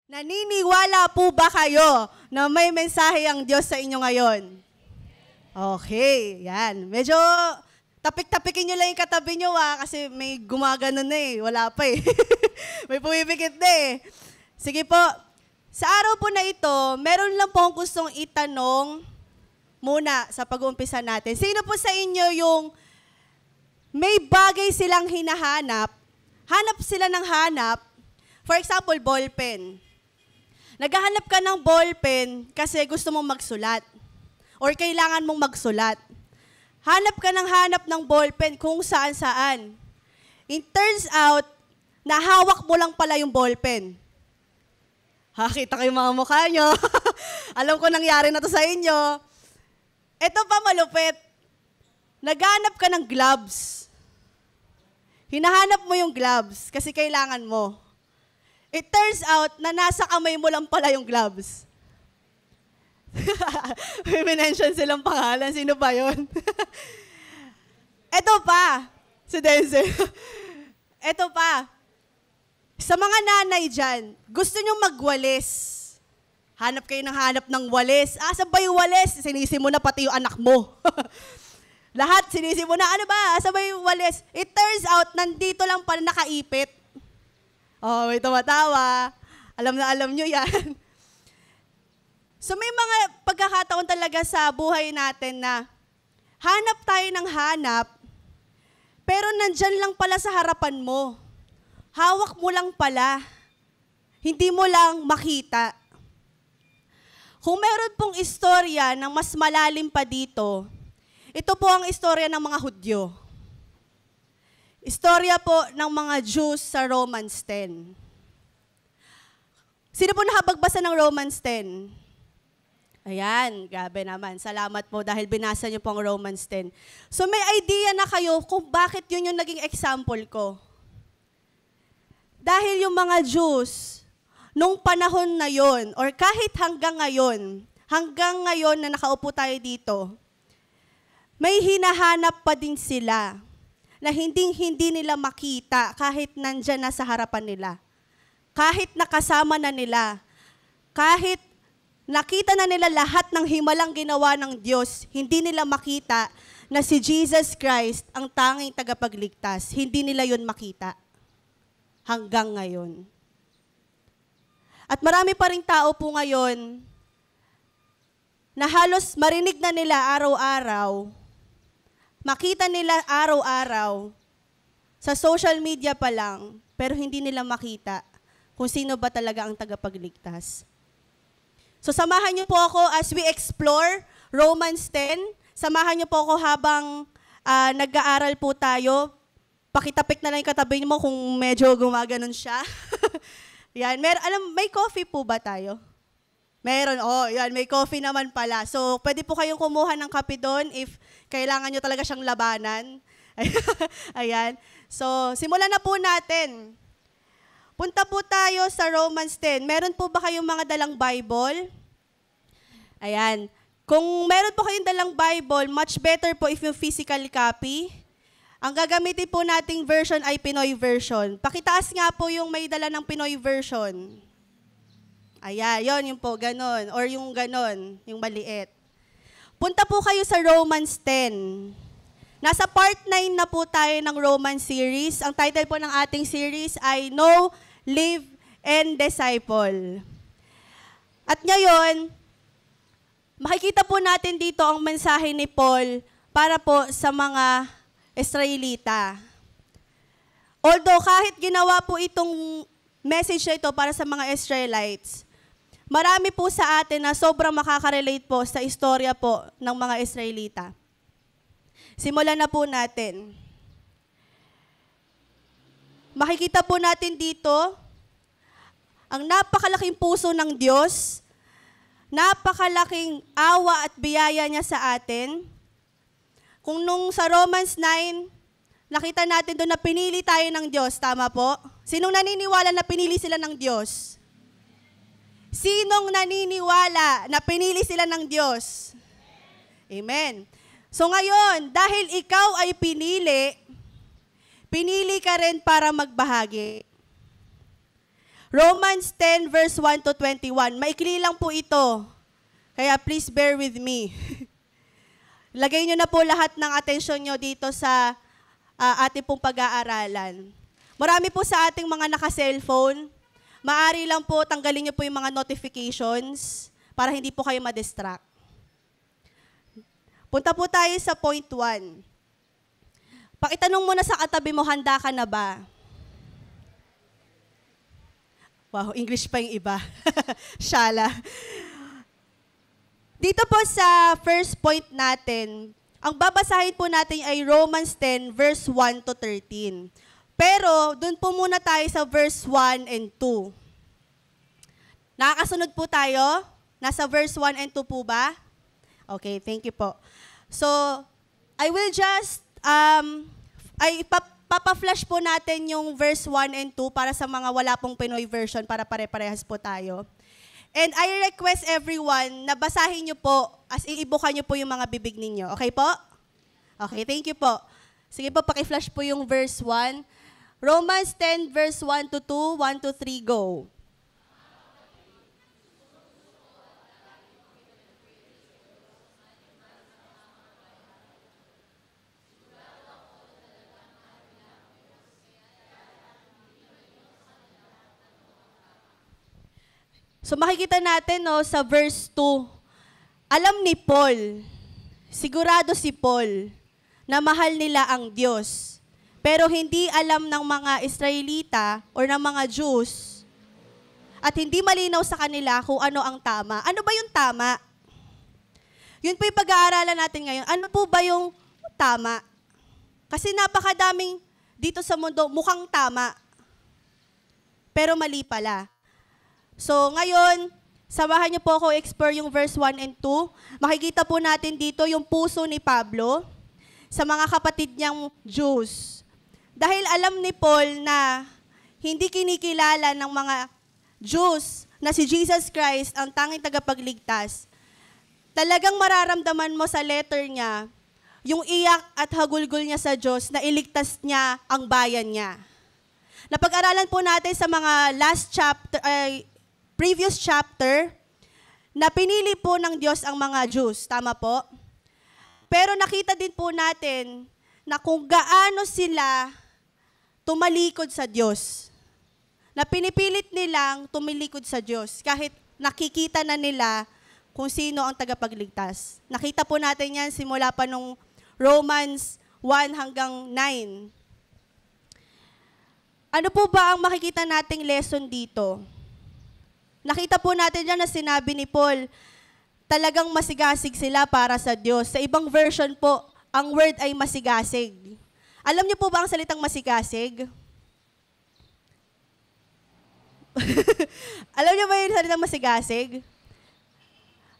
Naniniwala po ba kayo na may mensahe ang Diyos sa inyo ngayon? Okay, yan. Medyo tapik-tapikin nyo lang yung katabi nyo kasi may gumagano na wala pa may pumipikit na Sige po, sa araw po na ito, meron lang po akong gustong itanong muna sa pag-uumpisa natin. Sino po sa inyo yung may bagay silang hinahanap, hanap sila ng hanap, for example, ballpen. Naghahanap ka ng ballpen kasi gusto mong magsulat or kailangan mong magsulat. Hanap ka ng ballpen kung saan-saan. It turns out, nahawak mo lang pala yung ballpen. Kita kayo mga mukha nyo. Alam ko nangyari na to sa inyo. Ito pa malupit. Naghanap ka ng gloves. Hinahanap mo yung gloves kasi kailangan mo. It turns out na nasa kamay mo lang pala yung gloves. May mention silang pangalan. Sino ba yun? Ito pa. Si Denzel. Ito pa. Sa mga nanay dyan, gusto nyo magwalis. Hanap kayo ng walis. Saan ba yung walis? Sinisi mo na pati yung anak mo. Lahat sinisi mo na, ano ba? Saan ba yung walis? It turns out, nandito lang pala nakaipit. Oh, may tumatawa. Alam nyo yan. So may mga pagkakataon talaga sa buhay natin na hanap tayo ng hanap, pero nandyan lang pala sa harapan mo. Hawak mo lang pala. Hindi mo lang makita. Kung meron pong istorya ng mas malalim pa dito, ito po ang istorya ng mga Hudyo. Istorya po ng mga Jews sa Romans 10. Sino po nakapagbasa ng Romans 10? Ayan, grabe naman. Salamat po dahil binasa niyo po ang Romans 10. So may idea na kayo kung bakit yun yung naging example ko. Dahil yung mga Jews, nung panahon na yon, or kahit hanggang ngayon na nakaupo tayo dito, may hinahanap pa din sila na hindi nila makita kahit nandyan na sa harapan nila. Kahit nakasama na nila. Kahit nakita na nila lahat ng himalang ginawa ng Diyos, hindi nila makita na si Jesus Christ ang tanging tagapagligtas. Hindi nila yun makita. Hanggang ngayon. At marami pa ring tao po ngayon na halos marinig na nila araw-araw, makita nila araw-araw, sa social media pa lang, pero hindi nila makita kung sino ba talaga ang tagapagligtas. So samahan niyo po ako as we explore Romans 10. Samahan niyo po ako habang nag-aaral po tayo. Pakitapik na lang yung katabi mo kung medyo gumaganon siya. Yan. May coffee po ba tayo? Meron. Yan. May coffee naman pala. So, pwede po kayong kumuha ng kape doon if kailangan nyo talaga siyang labanan. Ayan. So, simulan na po natin. Punta po tayo sa Romans 10. Meron po ba kayong mga dalang Bible? Ayan. Kung meron po kayong dalang Bible, much better po if you physical copy. Ang gagamitin po nating version ay Pinoy version. Pakitaas nga po yung may dala ng Pinoy version. Ayan, yung po, ganon. Or yung ganon, yung maliit. Punta po kayo sa Romans 10. Nasa part 9 na po tayo ng Romans series. Ang title po ng ating series ay Know, Live, and Disciple. At ngayon, makikita po natin dito ang mensahe ni Paul para po sa mga Israelita. Although kahit ginawa po itong message na ito para sa mga Israelites, marami po sa atin na sobrang makaka-relate po sa istorya po ng mga Israelita. Simulan na po natin. Makikita po natin dito ang napakalaking puso ng Diyos, napakalaking awa at biyaya niya sa atin. Kung nung sa Romans 9, nakita natin doon na pinili tayo ng Diyos, tama po? Sinong naniniwala na pinili sila ng Diyos? Sinong naniniwala na pinili sila ng Diyos? Amen. So ngayon, dahil ikaw ay pinili ka rin para magbahagi. Romans 10 verse 1 to 21. Maikli lang po ito. Kaya please bear with me. Lagay nyo na po lahat ng atensyon nyo dito sa ating pong pag-aaralan. Marami po sa ating mga naka-cellphone. Maari lang po tanggalin nyo po yung mga notifications para hindi po kayo ma-distract. Punta po tayo sa point 1. Pakitanong mo na sa katabi mo, handa ka na ba? Wow, English pa yung iba. Shala. Dito po sa first point natin, ang babasahin po natin ay Romans 10 verse 1 to 13. Pero doon po muna tayo sa verse 1 and 2. Nakakasunod po tayo? Nasa verse 1 and 2 po ba? Okay, thank you po. So, I will just, papa-flash po natin yung verse 1 and 2 para sa mga wala pong Pinoy version para pare-parehas po tayo. And I request everyone na basahin nyo po, as iibukan nyo po yung mga bibig ninyo. Okay po? Okay, thank you po. Sige po, paki-flash po yung verse 1. Romans 10 verse 1 to 2, 1 to 3, go. So makikita natin sa verse 2, alam ni Paul, sigurado si Paul, na mahal nila ang Diyos. Pero hindi alam ng mga Israelita or ng mga Jews at hindi malinaw sa kanila kung ano ang tama. Ano ba yung tama? Yun po yung pag-aaralan natin ngayon. Ano po ba yung tama? Kasi napakadaming dito sa mundo mukhang tama, pero mali pala. So ngayon, samahan niyo po ako explore yung verse 1 and 2. Makikita po natin dito yung puso ni Pablo sa mga kapatid niyang Jews. Dahil alam ni Paul na hindi kinikilala ng mga Jews na si Jesus Christ ang tanging tagapagligtas, talagang mararamdaman mo sa letter niya yung iyak at hagulgol niya sa Diyos na iligtas niya ang bayan niya. Napag-aralan po natin sa mga previous chapter na pinili po ng Diyos ang mga Jews. Tama po? Pero nakita din po natin na kung gaano sila tumalikod sa Diyos. Na pinipilit nilang tumilikod sa Diyos kahit nakikita na nila kung sino ang tagapagligtas. Nakita po natin yan simula pa nung Romans 1 hanggang 9. Ano po ba ang makikita nating lesson dito? Nakita po natin dyan na sinabi ni Paul, talagang masigasig sila para sa Diyos. Sa ibang version po, ang word ay masigasig. Alam niyo po ba ang salitang masigasig? Alam niyo ba yung salitang masigasig?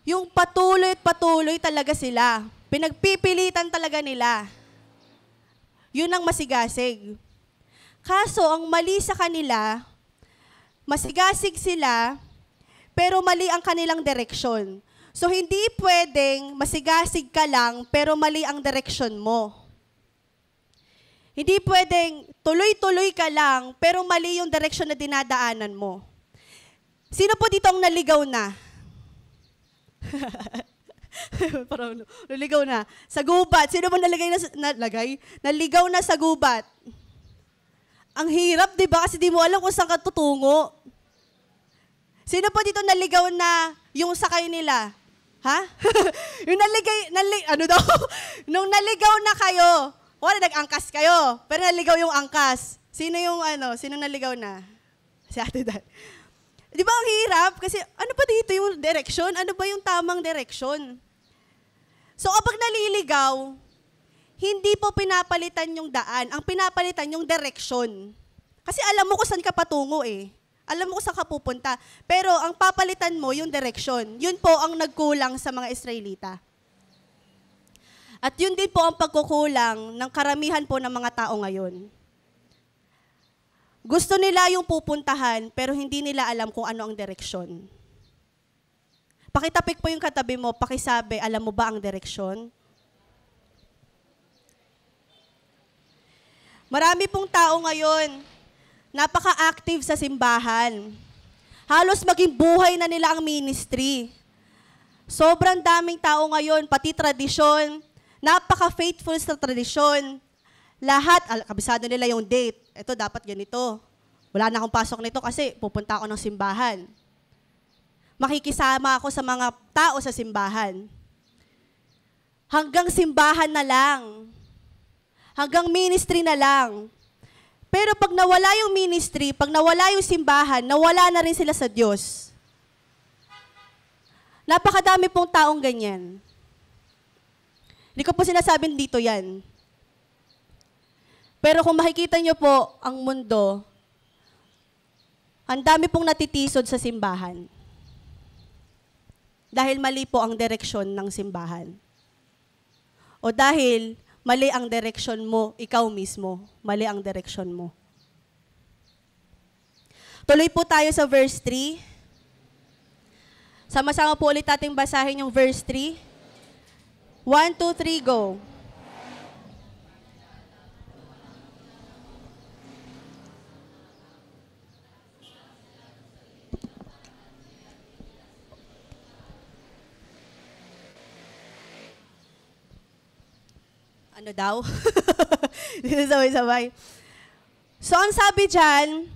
Yung patuloy at patuloy talaga sila. Pinagpipilitan talaga nila. Yun ang masigasig. Kaso, ang mali sa kanila, masigasig sila, pero mali ang kanilang direksyon. So, hindi pwedeng masigasig ka lang, pero mali ang direksyon mo. Hindi pwedeng tuloy-tuloy ka lang, pero mali yung direksyon na dinadaanan mo. Sino po dito ang naligaw na? Parang naligaw na. Sa gubat. Sino mo naligaw na sa gubat? Ang hirap, di ba? Kasi di mo alam kung saan ka tutungo. Sino po dito naligaw na yung sakay nila? Ha? Yung nung naligaw na kayo, wala, nag-angkas kayo, pero naligaw yung angkas. Sino naligaw na? Si Ate Dan. Di ba ang hirap? Kasi ano ba dito yung direksyon? Ano ba yung tamang direksyon? So kapag naliligaw, hindi po pinapalitan yung daan. Ang pinapalitan yung direksyon. Kasi alam mo kung saan ka patungo eh. Alam mo kung saan ka pupunta. Pero ang papalitan mo yung direksyon. Yun po ang nagkulang sa mga Israelita. At yun din po ang pagkukulang ng karamihan po ng mga tao ngayon. Gusto nila yung pupuntahan, pero hindi nila alam kung ano ang direksyon. Pakitapik po yung katabi mo, pakisabi, alam mo ba ang direksyon? Marami pong tao ngayon, napaka-active sa simbahan. Halos maging buhay na nila ang ministry. Sobrang daming tao ngayon, pati tradisyon, napaka-faithful sa tradisyon. Lahat, kabisado nila yung date. Ito, dapat ganito. Wala na akong pasok nito kasi pupunta ako ng simbahan. Makikisama ako sa mga tao sa simbahan. Hanggang simbahan na lang. Hanggang ministry na lang. Pero pag nawala yung ministry, pag nawala yung simbahan, nawala na rin sila sa Diyos. Napakadami pong taong ganyan. Hindi ko po sinasabing dito yan. Pero kung makikita nyo po ang mundo, ang dami pong natitisod sa simbahan. Dahil mali po ang direksyon ng simbahan. O dahil mali ang direksyon mo, ikaw mismo, mali ang direksyon mo. Tuloy po tayo sa verse 3. Sama-sama po ulit nating basahin yung verse 3. 1, 2, 3, go. Ano daw? Sabay-sabay. So, ang sabi dyan,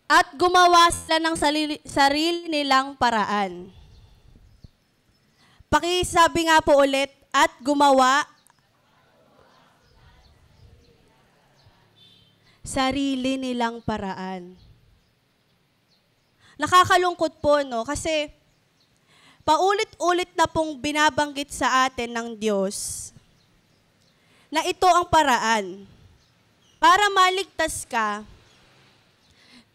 at gumawa sila ng sarili nilang paraan. Pakisabi nga po ulit, at gumawa sarili nilang paraan. Nakakalungkot po, no? Kasi, paulit-ulit na pong binabanggit sa atin ng Diyos na ito ang paraan. Para maligtas ka,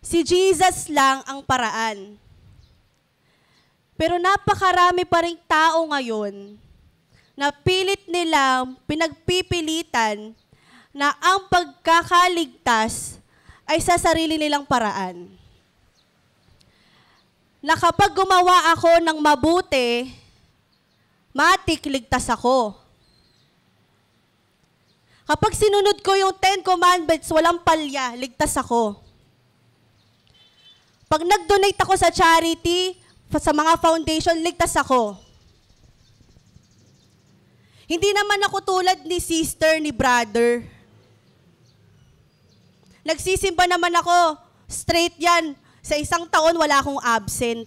si Jesus lang ang paraan. Pero napakarami pa rin tao ngayon na pilit nilang pinagpipilitan na ang pagkakaligtas ay sa sarili nilang paraan. Na kapag gumawa ako ng mabuti, matik ligtas ako. Kapag sinunod ko yung 10 Commandments, walang palya, ligtas ako. Pag nag-donate ako sa charity, sa mga foundation, ligtas ako. Hindi naman ako tulad ni sister, ni brother. Nagsisimba naman ako, straight yan. Sa isang taon, wala akong absent.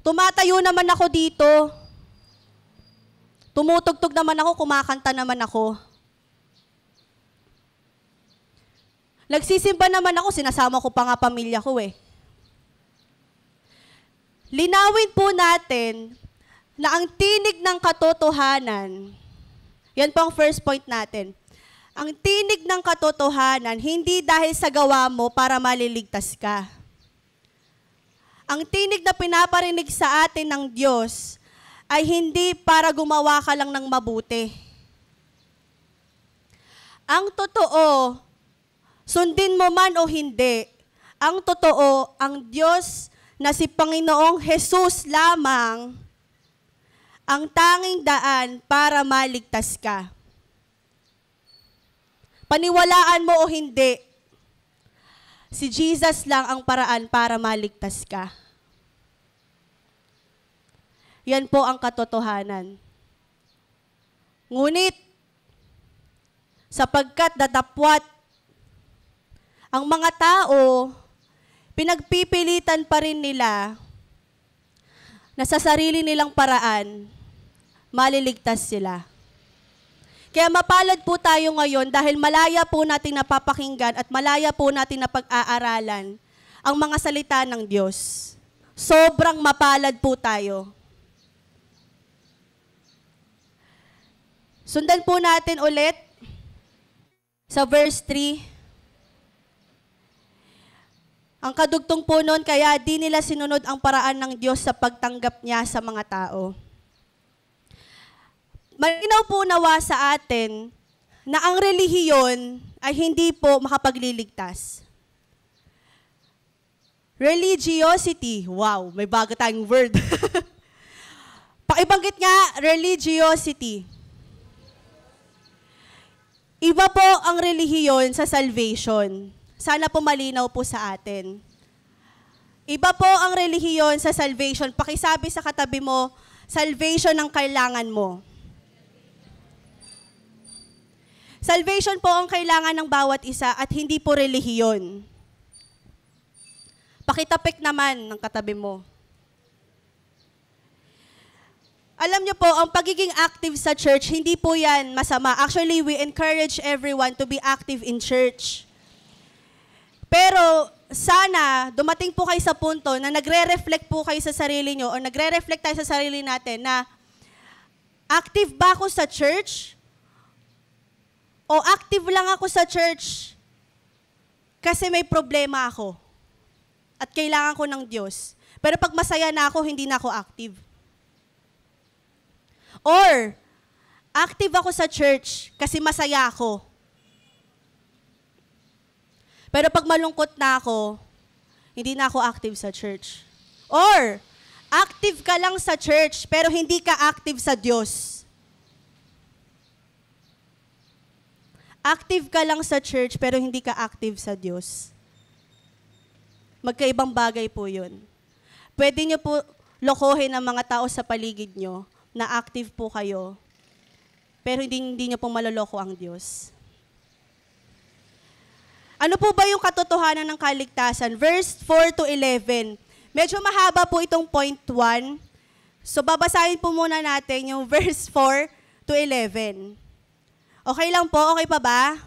Tumatayo naman ako dito. Tumutugtog naman ako, kumakanta naman ako. Nagsisimba naman ako, sinasama ko pa nga pamilya ko eh. Linawin po natin na ang tinig ng katotohanan, yan po ang first point natin. Ang tinig ng katotohanan, hindi dahil sa gawa mo para maliligtas ka. Ang tinig na pinaparinig sa atin ng Diyos ay hindi para gumawa ka lang ng mabuti. Ang totoo, sundin mo man o hindi, ang totoo, ang Diyos na si Panginoong Jesus lamang ang tanging daan para maligtas ka. Paniwalaan mo o hindi, si Jesus lang ang paraan para maligtas ka. Yan po ang katotohanan. Ngunit, sapagkat datapwat ang mga tao, pinagpipilitan pa rin nila na sa sarili nilang paraan, maliligtas sila. Kaya mapalad po tayo ngayon dahil malaya po natin napapakinggan at malaya po natin na pag-aaralan ang mga salita ng Diyos. Sobrang mapalad po tayo. Sundan po natin ulit sa verse 3. Ang kadugtong po nun, kaya di nila sinunod ang paraan ng Diyos sa pagtanggap niya sa mga tao. Malinaw po nawa sa atin na ang relihiyon ay hindi po makapagliligtas. Religiosity, wow, may bago tayong word. Pakibanggit nga, religiosity. Iba po ang relihiyon sa salvation. sana po malinaw po sa atin. Iba po ang relihiyon sa salvation. Pakisabi sa katabi mo, salvation ang kailangan mo. Salvation po ang kailangan ng bawat isa at hindi po relihiyon. Pakitapik naman ng katabi mo. Alam niyo po, ang pagiging active sa church, hindi po yan masama. Actually, we encourage everyone to be active in church. Pero sana dumating po kayo sa punto na nagre-reflect po kayo sa sarili nyo o nagre-reflect tayo sa sarili natin na active ba ako sa church? O active lang ako sa church kasi may problema ako at kailangan ko ng Diyos. Pero pag masaya na ako, hindi na ako active. Or, active ako sa church kasi masaya ako. Pero pag malungkot na ako, hindi na ako active sa church. Or, active ka lang sa church pero hindi ka active sa Diyos. Active ka lang sa church pero hindi ka active sa Diyos. Magkaibang bagay po yun. Pwede nyo po lokohin ang mga tao sa paligid nyo na active po kayo, pero hindi nyo po maloloko ang Diyos. Ano po ba yung katotohanan ng kaligtasan? Verse 4 to 11. Medyo mahaba po itong point 1. So babasahin po muna natin yung verse 4 to 11. Okay lang po? Okay pa ba?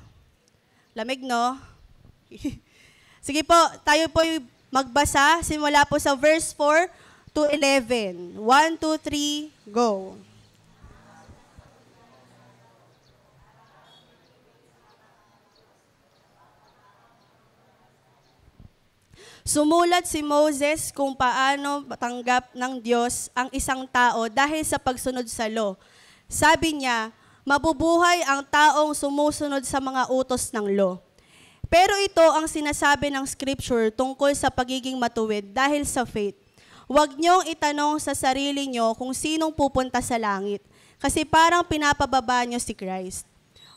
Lamig, no? Sige po, tayo po magbasa. Simula po sa verse 4 to 11. 1, 2, 3, go. Sumulat si Moses kung paano matanggap ng Diyos ang isang tao dahil sa pagsunod sa law. Sabi niya, mabubuhay ang taong sumusunod sa mga utos ng law. Pero ito ang sinasabi ng Scripture tungkol sa pagiging matuwid dahil sa faith. Huwag niyong itanong sa sarili niyo kung sinong pupunta sa langit, kasi parang pinapababa niyo si Christ.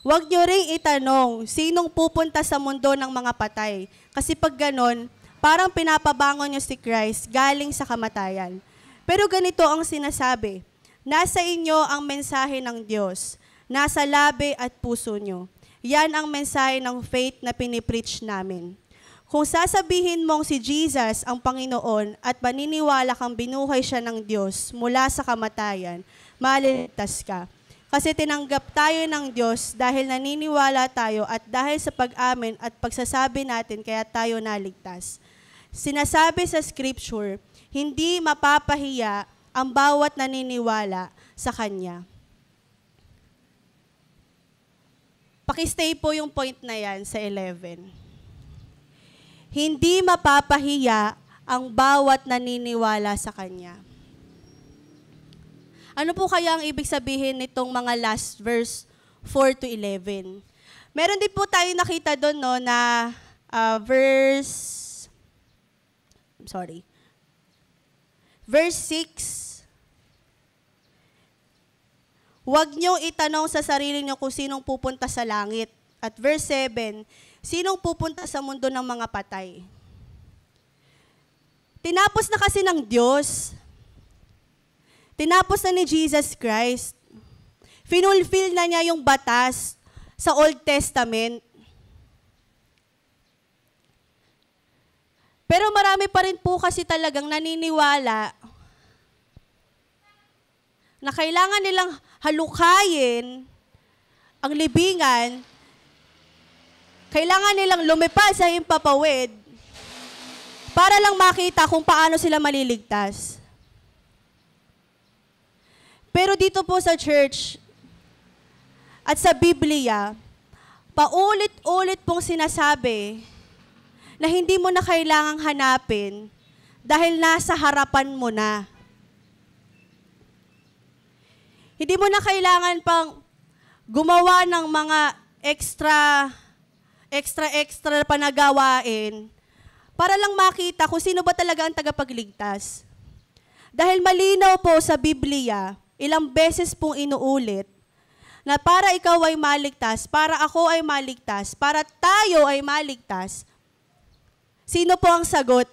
Huwag niyo ring itanong sinong pupunta sa mundo ng mga patay, kasi pag ganon, parang pinapabangon niyo si Christ galing sa kamatayan. Pero ganito ang sinasabi, nasa inyo ang mensahe ng Diyos, nasa labi at puso nyo. Yan ang mensahe ng faith na pinipreach namin. Kung sasabihin mong si Jesus ang Panginoon at maniniwala kang binuhay siya ng Diyos mula sa kamatayan, maliligtas ka. Kasi tinanggap tayo ng Diyos dahil naniniwala tayo at dahil sa pag-amin at pagsasabi natin kaya tayo naligtas. Sinasabi sa Scripture, hindi mapapahiya ang bawat naniniwala sa Kanya. Pakistay po yung point na yan sa 11. Hindi mapapahiya ang bawat naniniwala sa Kanya. Ano po kaya ang ibig sabihin nitong mga last verse 4 to 11? Meron din po tayo nakita doon no, na verse 6. Huwag niyong itanong sa sarili niyo kung sinong pupunta sa langit. At verse 7, sinong pupunta sa mundo ng mga patay? Tinapos na kasi ng Diyos. Tinapos na ni Jesus Christ. Finulfill na niya yung batas sa Old Testament. Pero marami pa rin po kasi talagang naniniwala na kailangan nilang halukayin ang libingan, kailangan nilang lumipad sa himpapawid para lang makita kung paano sila maliligtas. Pero dito po sa church at sa Biblia, paulit-ulit pong sinasabi na hindi mo na kailangang hanapin dahil nasa harapan mo na. Hindi mo na kailangan pang gumawa ng mga extra panagawain para lang makita kung sino ba talaga ang tagapagligtas. Dahil malinaw po sa Biblia, ilang beses pong inuulit, na para ikaw ay maligtas, para ako ay maligtas, para tayo ay maligtas, Sino po ang sagot?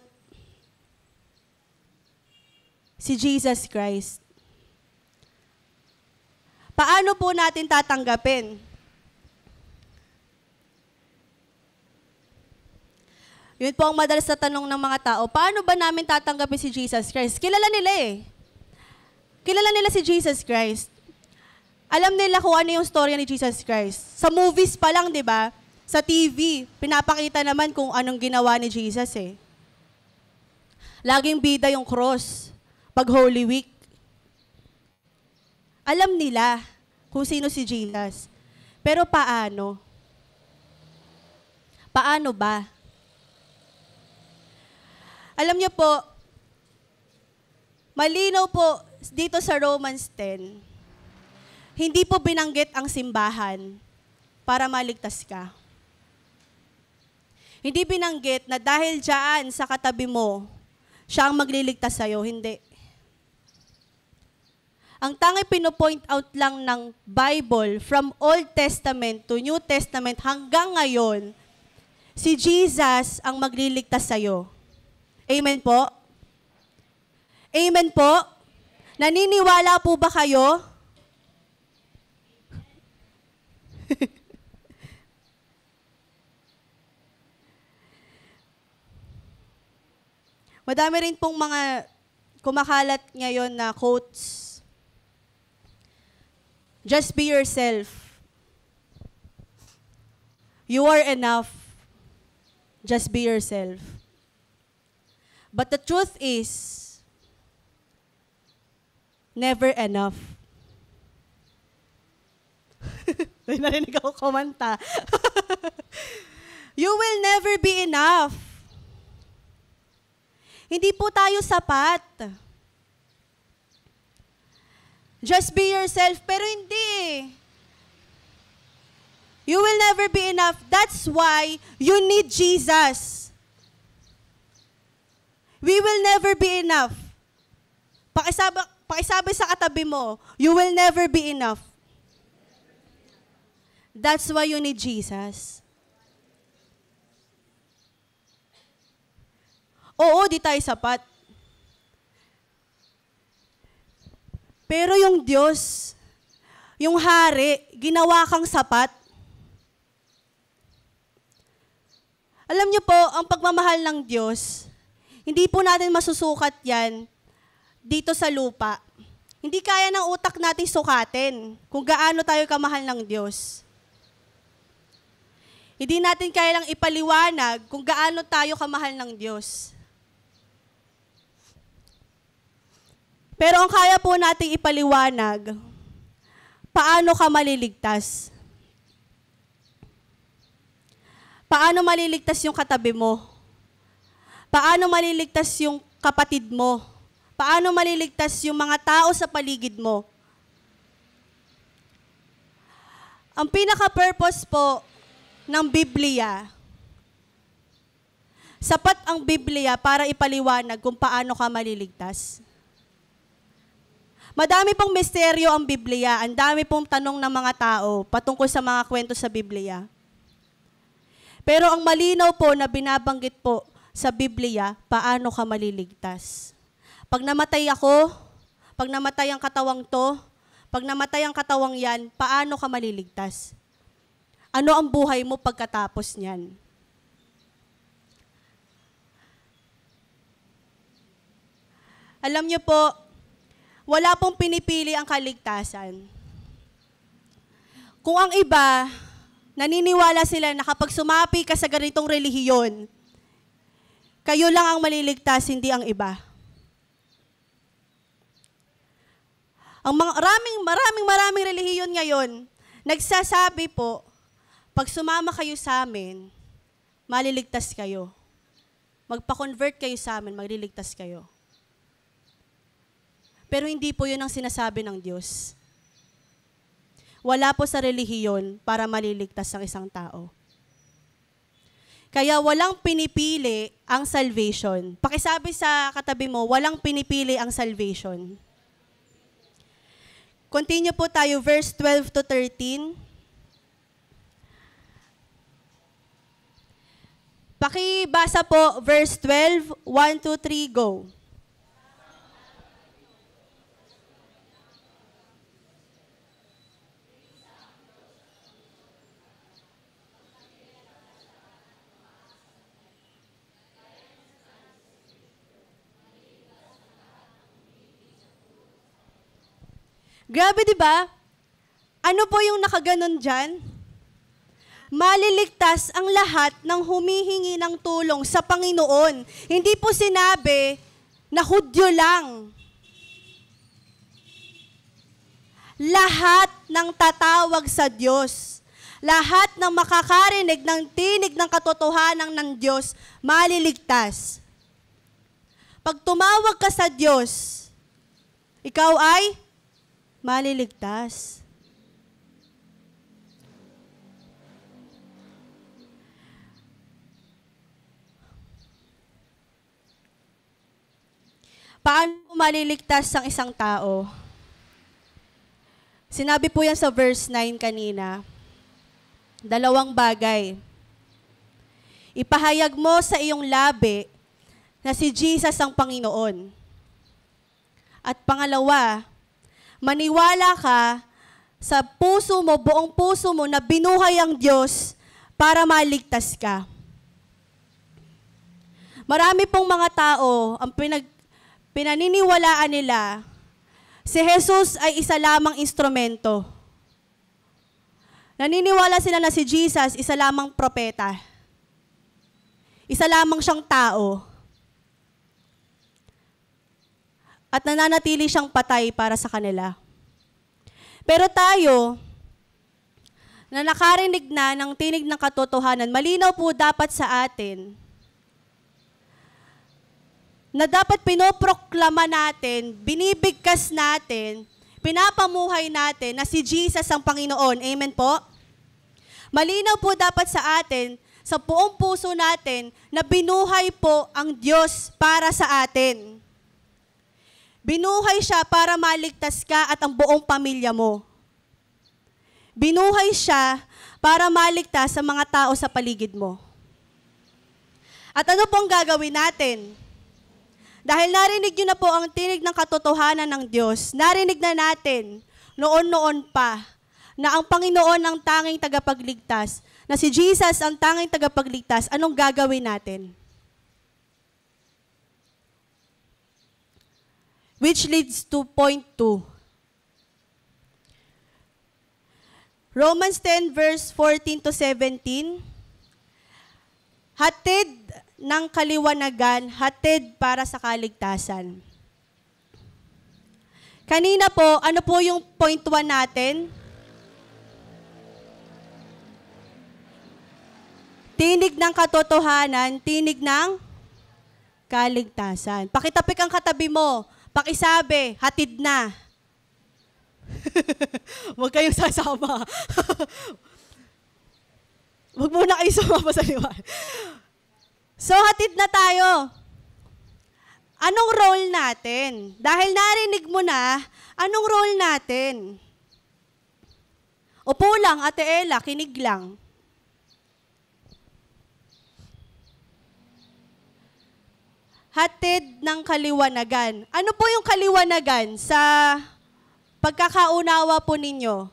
Si Jesus Christ. Paano po natin tatanggapin? Yun po ang madalas na tanong ng mga tao. Paano ba namin tatanggapin si Jesus Christ? Kilala nila eh. Kilala nila si Jesus Christ. Alam nila kung ano yung storya ni Jesus Christ. Sa movies pa lang, di ba? Sa TV, pinapakita naman kung anong ginawa ni Jesus eh. Laging bida yung cross pag Holy Week. Alam nila kung sino si Jesus. Pero paano? Paano ba? Alam niyo po, malinaw po dito sa Romans 10, hindi po binanggit ang simbahan para maligtas ka. Hindi binanggit na dahil dyan sa katabi mo, siya ang magliligtas sa'yo. Hindi. Ang tanging pinopoint out lang ng Bible from Old Testament to New Testament hanggang ngayon, si Jesus ang magliligtas sa'yo. Amen po? Amen po? Naniniwala po ba kayo? Madami rin pong mga kumakalat ngayon na quotes. Just be yourself. You are enough. Just be yourself. But the truth is, never enough. Narinig ako kumanta. You will never be enough. Hindi po tayo sapat. Just be yourself, pero hindi. You will never be enough. That's why you need Jesus. We will never be enough. Pakisabi sa katabi mo, you will never be enough. That's why you need Jesus. Oo, di tayo sapat. Pero yung Diyos, yung Hari, ginawa kang sapat. Alam niyo po, ang pagmamahal ng Diyos, hindi po natin masusukat yan dito sa lupa. Hindi kaya ng utak natin sukatin kung gaano tayo kamahal ng Diyos. Hindi natin kaya lang ipaliwanag kung gaano tayo kamahal ng Diyos. Pero ang kaya po nating ipaliwanag, paano ka maliligtas? Paano maliligtas yung katabi mo? Paano maliligtas yung kapatid mo? Paano maliligtas yung mga tao sa paligid mo? Ang pinaka-purpose po ng Biblia, sapat ang Biblia para ipaliwanag kung paano ka maliligtas. Madami pong misteryo ang Biblia, ang dami pong tanong ng mga tao patungkol sa mga kwento sa Biblia. Pero ang malinaw po na binabanggit po sa Biblia, paano ka maliligtas. Pag namatay ako, pag namatay ang katawang to, pag namatay ang katawang yan, paano ka maliligtas? Ano ang buhay mo pagkatapos niyan? Alam niyo po, wala pong pinipili ang kaligtasan. Kung ang iba, naniniwala sila na kapag sumapi ka sa ganitong relihiyon, kayo lang ang maliligtas, hindi ang iba. Ang maraming relihiyon ngayon, nagsasabi po, pag sumama kayo sa amin, maliligtas kayo. Magpa-convert kayo sa amin, maliligtas kayo. Pero hindi po yun ang sinasabi ng Diyos. Wala po sa relihiyon para maliligtas ang isang tao. Kaya walang pinipili ang salvation. Pakisabi sa katabi mo, walang pinipili ang salvation. Continue po tayo, verse 12 to 13. Pakibasa po, verse 12, 1, 2, 3, go. Grabe, di ba? Ano po yung nakaganon dyan? Maliligtas ang lahat ng humihingi ng tulong sa Panginoon. Hindi po sinabi na Hudyo lang. Lahat ng tatawag sa Diyos, lahat ng makakarinig ng tinig ng katotohanan ng Diyos, maliligtas. Pag tumawag ka sa Diyos, ikaw ay maliligtas. Paano maliligtas ang isang tao? Sinabi po yan sa verse 9 kanina. 2 bagay. Ipahayag mo sa iyong labi na si Jesus ang Panginoon. At pangalawa, maniwala ka sa puso mo, buong puso mo na binuhay ang Diyos para maligtas ka. Marami pong mga tao ang pinaniniwalaan nila, si Jesus ay isa lamang instrumento. Naniniwala sila na si Jesus, isa lamang propeta. Isa lamang siyang tao. At nananatili siyang patay para sa kanila. Pero tayo, na nakarinig na ng tinig ng katotohanan, malinaw po dapat sa atin na dapat pinoproklama natin, binibigkas natin, pinapamuhay natin na si Jesus ang Panginoon. Amen po? Malinaw po dapat sa atin, sa buong puso natin, na binuhay po ang Diyos para sa atin. Binuhay siya para maligtas ka at ang buong pamilya mo. Binuhay siya para maligtas sa mga tao sa paligid mo. At ano pong gagawin natin? Dahil narinig nyo na po ang tinig ng katotohanan ng Diyos, narinig na natin noon-noon pa na ang Panginoon ang tanging tagapagligtas, na si Jesus ang tanging tagapagligtas, anong gagawin natin? Which leads to point 2. Romans 10 verse 14 to 17. Hatid ng kaliwanagan, hatid para sa kaligtasan. Kanina po, ano po yung point 1 natin? Tinig ng katotohanan, tinig ng kaligtasan. Pakitapik ang katabi mo. Pakisabi, hatid na. Huwag kayong sasama. Huwag muna kayo sumama sa liwan. So, hatid na tayo. Anong role natin? Dahil narinig mo na, anong role natin? Upo lang, Ate Ella, kinig lang. Hatid ng kaliwanagan. Ano po yung kaliwanagan sa pagkakaunawa po ninyo?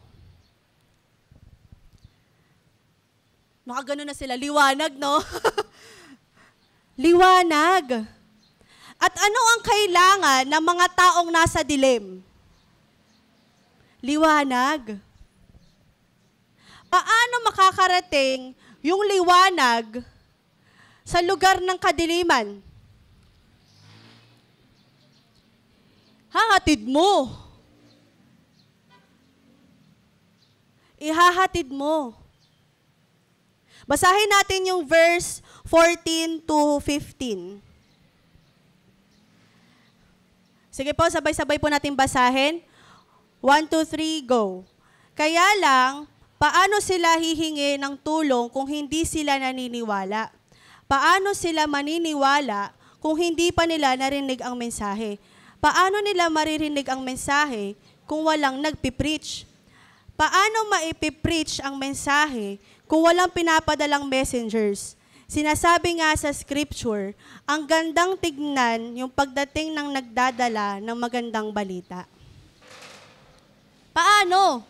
Nakagano na sila, liwanag, no? Liwanag. At ano ang kailangan ng mga taong nasa dilim? Liwanag. Paano makakarating yung liwanag sa lugar ng kadiliman? Hahatid mo. Ihahatid mo. Basahin natin yung verse 14 to 15. Sige po, sabay-sabay po natin basahin. 1, 2, 3, go. Kaya lang, paano sila hihingi ng tulong kung hindi sila naniniwala? Paano sila maniniwala kung hindi pa nila narinig ang mensahe? Paano nila maririnig ang mensahe kung walang nagpipreach? Paano maipipreach ang mensahe kung walang pinapadalang messengers? Sinasabi nga sa scripture, ang gandang tignan yung pagdating ng nagdadala ng magandang balita. Paano?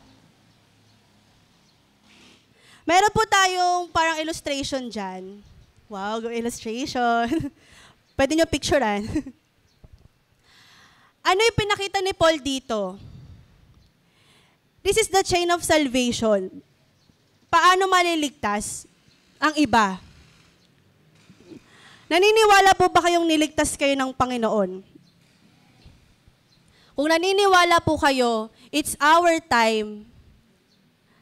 Meron po tayong parang illustration dyan. Wow, good illustration. Pwede nyo picturean. Ano yung pinakita ni Paul dito? This is the chain of salvation. Paano maliligtas ang iba? Naniniwala po ba kayong niligtas kayo ng Panginoon? Kung naniniwala po kayo, it's our time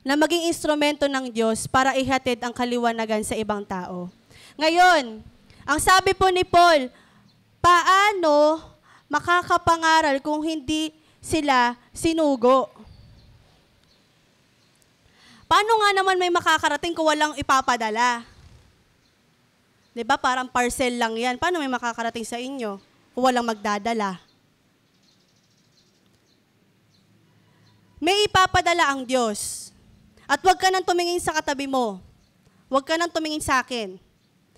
na maging instrumento ng Diyos para ihatid ang kaliwanagan sa ibang tao. Ngayon, ang sabi po ni Paul, paano makakapangaral kung hindi sila sinugo? Paano nga naman may makakarating kung walang ipapadala? 'Di ba? Parang parcel lang 'yan. Paano may makakarating sa inyo kung walang magdadala? May ipapadala ang Diyos. At huwag ka nang tumingin sa katabi mo. Huwag ka nang tumingin sa akin.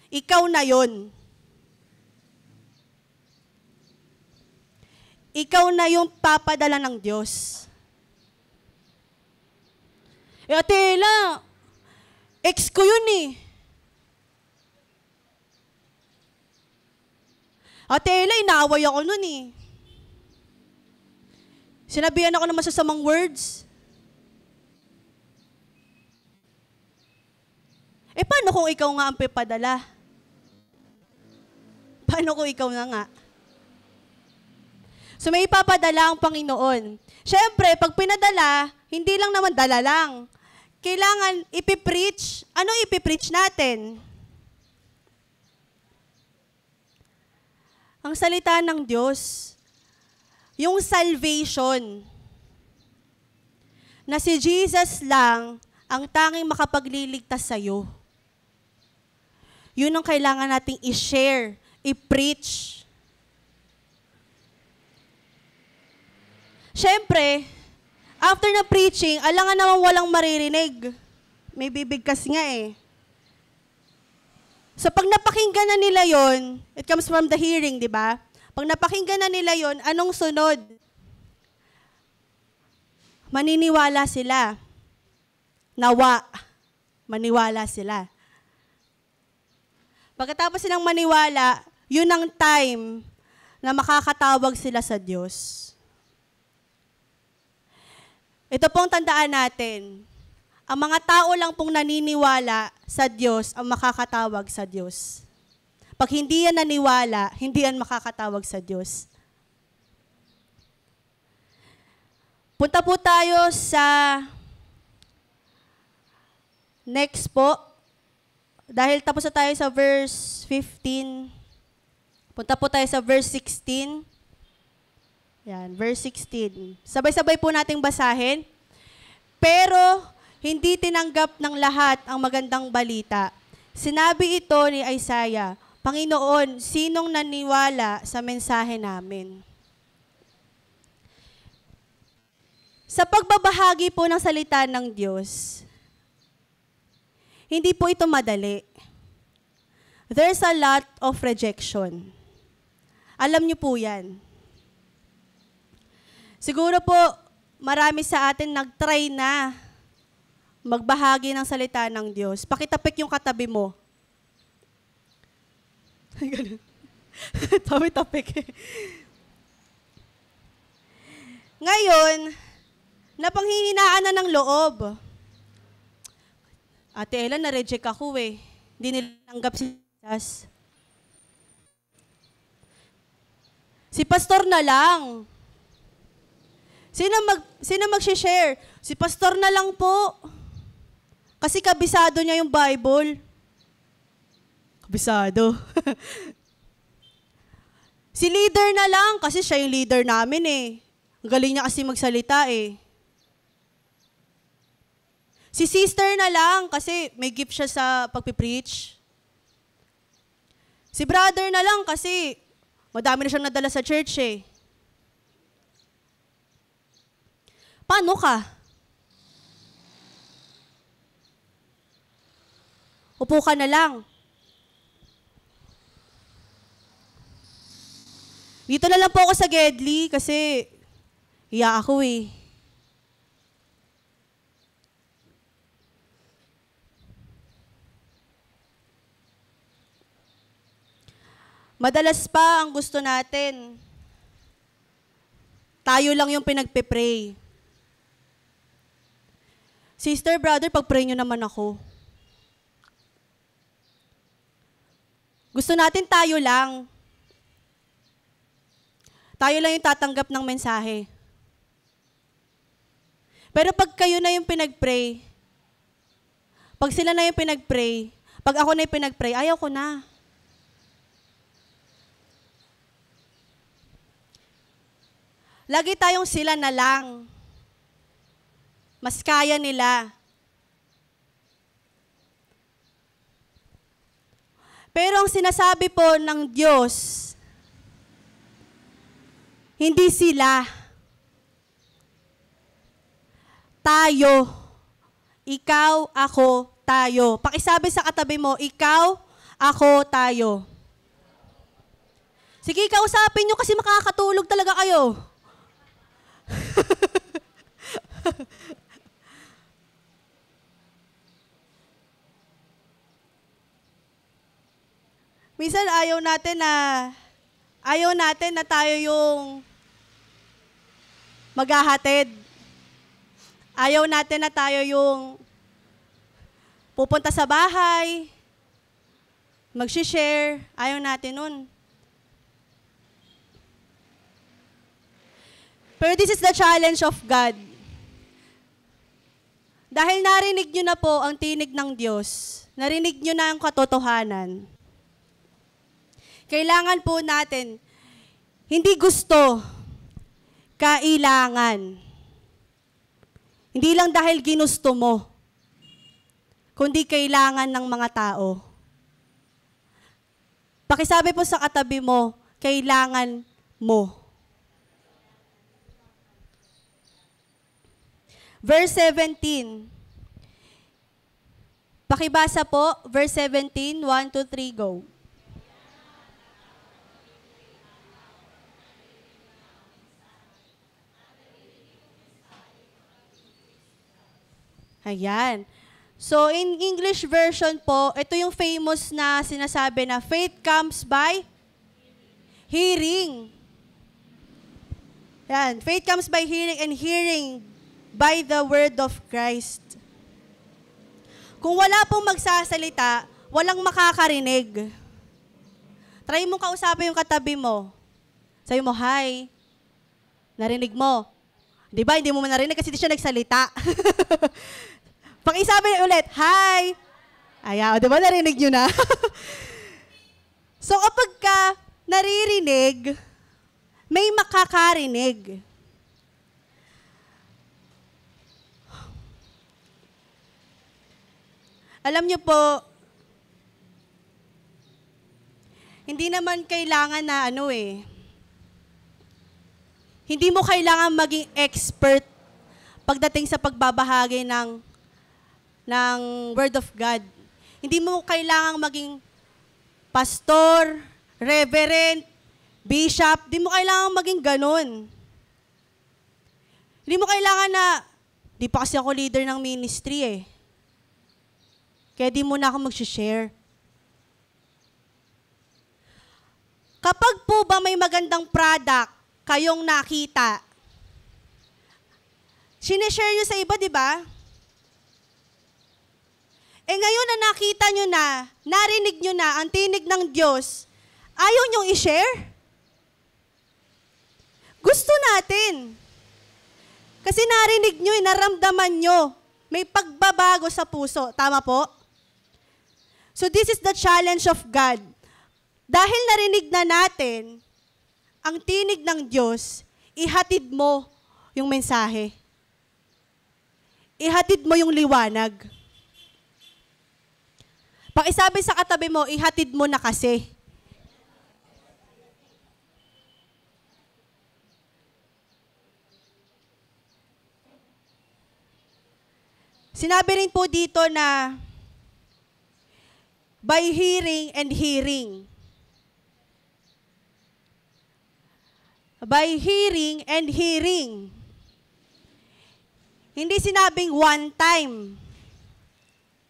Ikaw na 'yon. Ikaw na yung papadala ng Diyos. Ate Ella, ex ko yun eh. Ate Ella, inaaway ako nun eh. Sinabihan ako ng masasamang words. Paano kung ikaw nga ang pipadala? Paano kung ikaw na nga? So may ipapadala ang Panginoon. Siyempre, pag pinadala, hindi lang naman dala lang. Kailangan ipipreach. Ano ipipreach natin? Ang salita ng Diyos. Yung salvation. Na si Jesus lang ang tanging makapagliligtas sa'yo. Yun ang kailangan nating i-share, i-preach. Siyempre, after na preaching, alangan naman walang maririnig. May bibig kasi nga eh. So pag napakinggan na nila yon, it comes from the hearing, di ba? Pag napakinggan na nila yon, anong sunod? Maniniwala sila. Nawa. Maniwala sila. Pagkatapos silang maniwala, yun ang time na makakatawag sila sa Diyos. Ito pong tandaan natin. Ang mga tao lang pong naniniwala sa Diyos ang makakatawag sa Diyos. Pag hindi yan naniwala, hindi yan makakatawag sa Diyos. Punta po tayo sa next po. Dahil tapos na tayo sa verse 15. Punta po tayo sa verse 16. Yan, verse 16. Sabay-sabay po nating basahin. Pero hindi tinanggap ng lahat ang magandang balita. Sinabi ito ni Isaiah, Panginoon, sinong naniwala sa mensahe namin? Sa pagbabahagi po ng salita ng Diyos, hindi po ito madali. There's a lot of rejection. Alam niyo po yan. Siguro po, marami sa atin nag-try na magbahagi ng salita ng Diyos. Pakitapik yung katabi mo. Ganun. Tapik. Ngayon, napanghihinaan na ng loob. Ate Ella, na-reject ako eh. Hindi nilanggap si Jesus. Si pastor na lang. Sino mag-share? Si pastor na lang po. Kasi kabisado niya yung Bible. Kabisado. Si leader na lang, kasi siya yung leader namin eh. Ang galing niya kasi magsalita eh. Si sister na lang, kasi may gift siya sa pagpipreach. Si brother na lang, kasi madami na siyang nadala sa church eh. Paano ka? Upo ka na lang. Dito na lang po ako sa Gedli kasi hiya ako eh. Madalas pa ang gusto natin, tayo lang yung pinagpe-pray. Sister, brother, pag-pray nyo naman ako. Gusto natin tayo lang. Tayo lang yung tatanggap ng mensahe. Pero pag kayo na yung pinag-pray, pag sila na yung pinag-pray, pag ako na yung pinag-pray, ayaw ko na. Lagi tayong sila na lang. Mas kaya nila. Pero ang sinasabi po ng Diyos, hindi sila. Tayo. Ikaw, ako, tayo. Pakisabi sa katabi mo, ikaw, ako, tayo. Sige, kausapin nyo kasi makakatulog talaga kayo. Minsan ayaw natin na tayo yung maghahatid. Ayaw natin na tayo yung pupunta sa bahay, mag-share. Ayaw natin nun. Pero this is the challenge of God. Dahil narinig nyo na po ang tinig ng Diyos, narinig nyo na ang katotohanan, kailangan po natin, hindi gusto, kailangan. Hindi lang dahil ginusto mo, kundi kailangan ng mga tao. Pakisabi po sa katabi mo, kailangan mo. Verse 17. Pakibasa po, verse 17, 1, 2, 3, go. Ayan. So, in English version po, ito yung famous na sinasabi na faith comes by hearing. Ayan. Faith comes by hearing and hearing by the word of Christ. Kung wala pong magsasalita, walang makakarinig. Try mo kausapin yung katabi mo. Sabi mo, hi. Narinig mo. Di ba? Hindi mo narinig kasi di siya nagsalita. Pakisabi ulit, hi. Ayaw, di ba? Narinig nyo na. So kapag ka naririnig, may makakarinig. Alam nyo po, hindi naman kailangan na hindi mo kailangan maging expert pagdating sa pagbabahagi ng Word of God. Hindi mo kailangan maging pastor, reverend, bishop. Hindi mo kailangan maging ganun. Hindi mo kailangan na, di pa kasi ako leader ng ministry eh. Kaya di muna ako mag-share. Kapag po ba may magandang product kayong nakita, sineshare nyo sa iba, di ba? Ngayon na nakita nyo na, narinig nyo na ang tinig ng Diyos, ayaw nyong i-share? Gusto natin. Kasi narinig nyo, naramdaman nyo, may pagbabago sa puso. Tama po? So this is the challenge of God. Dahil narinig na natin ang tinig ng Diyos, ihatid mo yung mensahe. Ihatid mo yung liwanag. Pakisabi sa katabi mo, ihatid mo na kasi. Sinabi rin po dito na by hearing and hearing. By hearing and hearing. Hindi sinabing one time.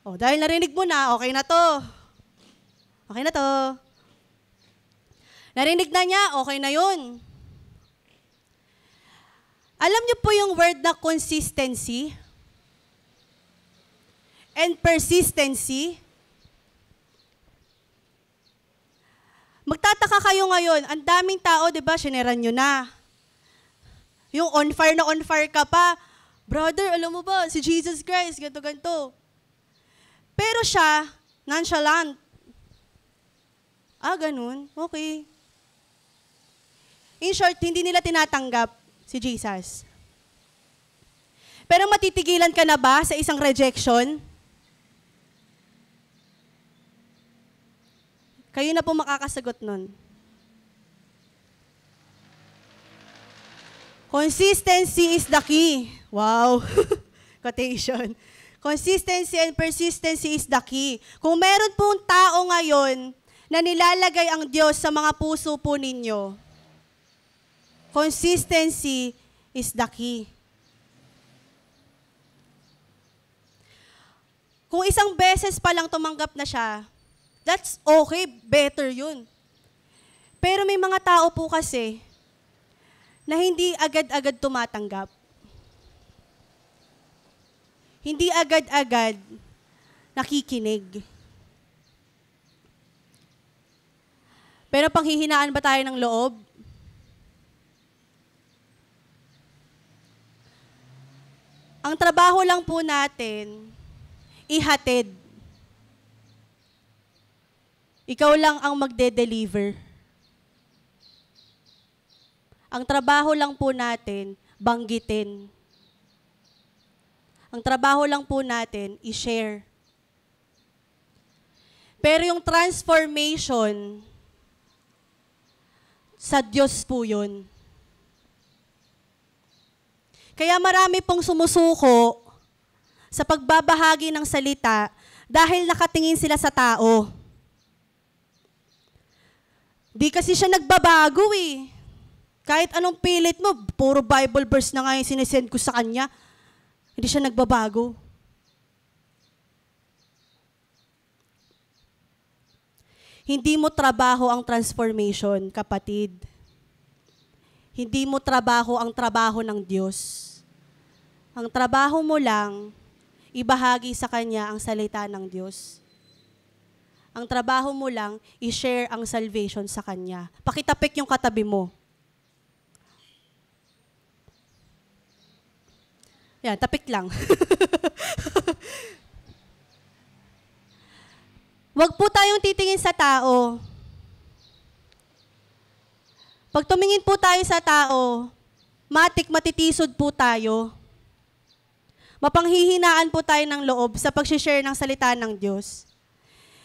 Dahil narinig mo na, okay na to. Okay na to. Narinig na niya, okay na yun. Alam niyo po yung word na consistency and persistency? Magtataka kayo ngayon, ang daming tao, di ba, sineran nyo na. Yung on fire ka pa, brother, alam mo ba, si Jesus Christ, ganto-ganto. Pero siya, nonchalant. Ganun, okay. In short, hindi nila tinatanggap si Jesus. Pero matitigilan ka na ba sa isang rejection? Kayo na po makakasagot nun. Consistency is the key. Wow. Quotation. Consistency and persistency is the key. Kung meron pong tao ngayon na nilalagay ang Diyos sa mga puso po ninyo, consistency is the key. Kung isang beses pa lang tumanggap na siya, that's okay, better yun. Pero may mga tao po kasi na hindi agad-agad tumatanggap. Hindi agad-agad nakikinig. Pero panghihinaan ba tayo ng loob? Ang trabaho lang po natin, ihatid. Ikaw lang ang magde-deliver. Ang trabaho lang po natin, banggitin. Ang trabaho lang po natin, i-share. Pero yung transformation, sa Diyos po yun. Kaya marami pong sumusuko sa pagbabahagi ng salita dahil nakatingin sila sa tao. Di kasi siya nagbabago eh. Kahit anong pilit mo, puro Bible verse na nga yung sinesend ko sa kanya. Hindi siya nagbabago. Hindi mo trabaho ang transformation, kapatid. Hindi mo trabaho ang trabaho ng Diyos. Ang trabaho mo lang, ibahagi sa Kanya ang salita ng Diyos. Ang trabaho mo lang, i-share ang salvation sa Kanya. Pakitapik yung katabi mo. Yan, tapik lang. Huwag po tayong titingin sa tao. Pag tumingin po tayo sa tao, matitisod po tayo. Mapanghihinaan po tayo ng loob sa pag-share ng salita ng Diyos.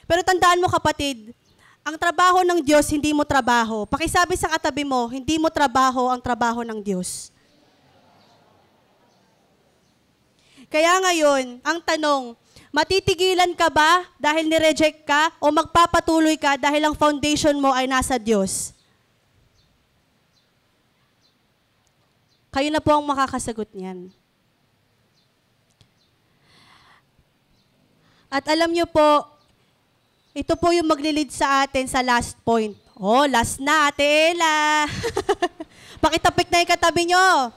Pero tandaan mo kapatid, ang trabaho ng Diyos, hindi mo trabaho. Pakisabi sa katabi mo, hindi mo trabaho ang trabaho ng Diyos. Kaya ngayon, ang tanong, matitigilan ka ba dahil nireject ka o magpapatuloy ka dahil ang foundation mo ay nasa Diyos? Kayo na po ang makakasagot niyan. At alam niyo po, ito po yung maglilid sa atin sa last point. Last na, Ate Ella. Pakitapik na yung katabi nyo.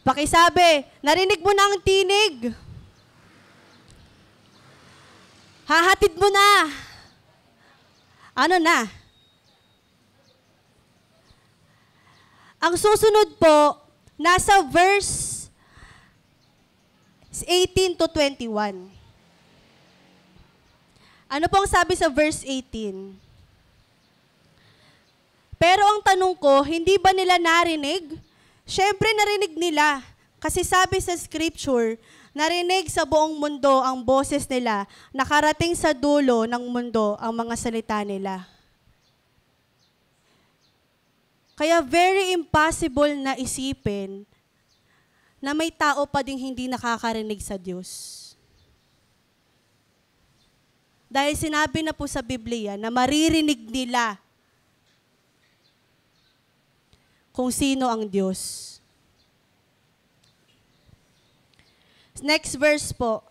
Pakisabi, narinig mo na ang tinig. Hahatid mo na. Ano na? Ang susunod po, nasa verse 18 to 21. Ano pong sabi sa verse 18? Pero ang tanong ko, hindi ba nila narinig? Siyempre narinig nila. Kasi sabi sa scripture, narinig sa buong mundo ang boses nila, nakarating sa dulo ng mundo ang mga salita nila. Kaya very impossible na isipin na may tao pa ding hindi nakakarinig sa Diyos. Dahil sinabi na po sa Biblia na maririnig nila kung sino ang Diyos. Next verse po.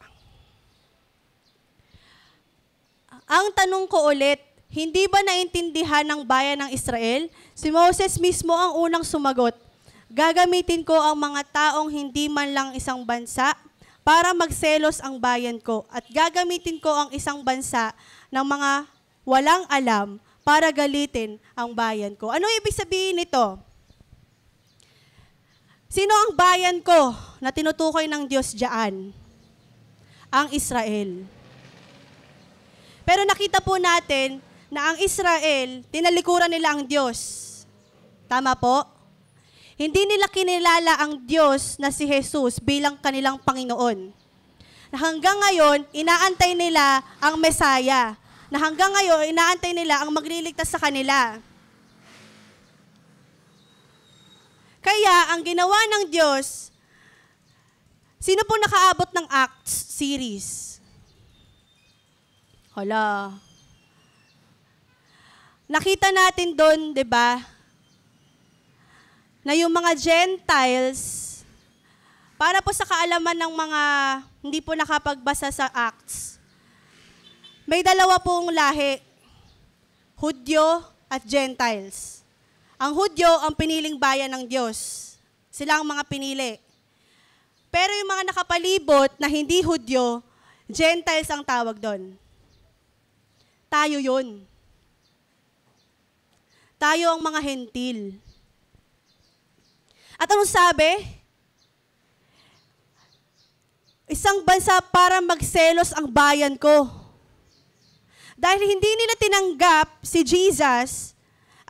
Ang tanong ko ulit, hindi ba naintindihan ng bayan ng Israel? Si Moses mismo ang unang sumagot. Gagamitin ko ang mga taong hindi man lang isang bansa para magselos ang bayan ko. At gagamitin ko ang isang bansa ng mga walang alam para galitin ang bayan ko. Ano ibig sabihin nito? Sino ang bayan ko na tinutukoy ng Diyos diyan? Ang Israel. Pero nakita po natin na ang Israel, tinalikuran nila ang Diyos. Tama po? Hindi nila kinilala ang Diyos na si Jesus bilang kanilang Panginoon. Na hanggang ngayon, inaantay nila ang Mesaya. Na hanggang ngayon, inaantay nila ang magliligtas sa kanila. Kaya, ang ginawa ng Diyos, sino po nakaabot ng Acts series? Hala. Nakita natin doon, 'di ba? Na yung mga Gentiles, para po sa kaalaman ng mga hindi po nakapagbasa sa Acts, may dalawa pong lahi, Hudyo at Gentiles. Ang Hudyo ang piniling bayan ng Diyos. Sila ang mga pinili. Pero yung mga nakapalibot na hindi Hudyo, Gentiles ang tawag doon. Tayo yun. Tayo ang mga hentil. At anong sabi? Isang bansa para magselos ang bayan ko. Dahil hindi nila tinanggap si Jesus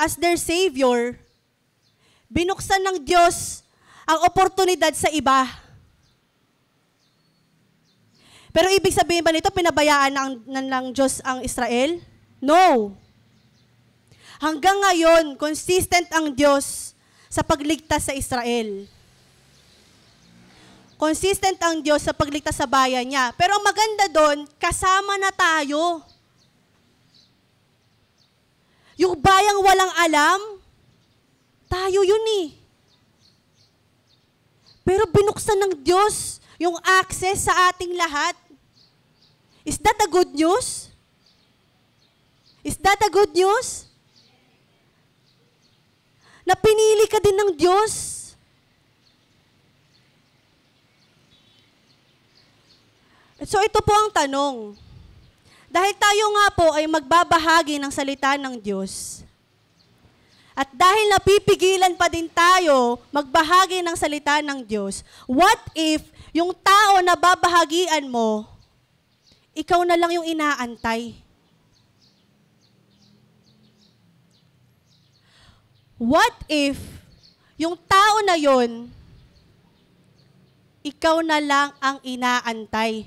as their Savior, binuksan ng Diyos ang oportunidad sa iba. Pero ibig sabihin ba nito, pinabayaan ng Diyos ang Israel? No. Hanggang ngayon, consistent ang Diyos sa pagligtas sa Israel. Consistent ang Diyos sa pagligtas sa bayan niya. Pero ang maganda doon, kasama na tayo. Yung bayang walang alam, tayo yun eh. Pero binuksan ng Diyos yung access sa ating lahat. Is that a good news? Is that a good news? Na pinili ka din ng Diyos. So ito po ang tanong. Dahil tayo nga po ay magbabahagi ng salita ng Diyos. At dahil napipigilan pa din tayo magbahagi ng salita ng Diyos, what if yung tao na babahagian mo, ikaw na lang yung inaantay? What if yung tao na yon, ikaw na lang ang inaantay?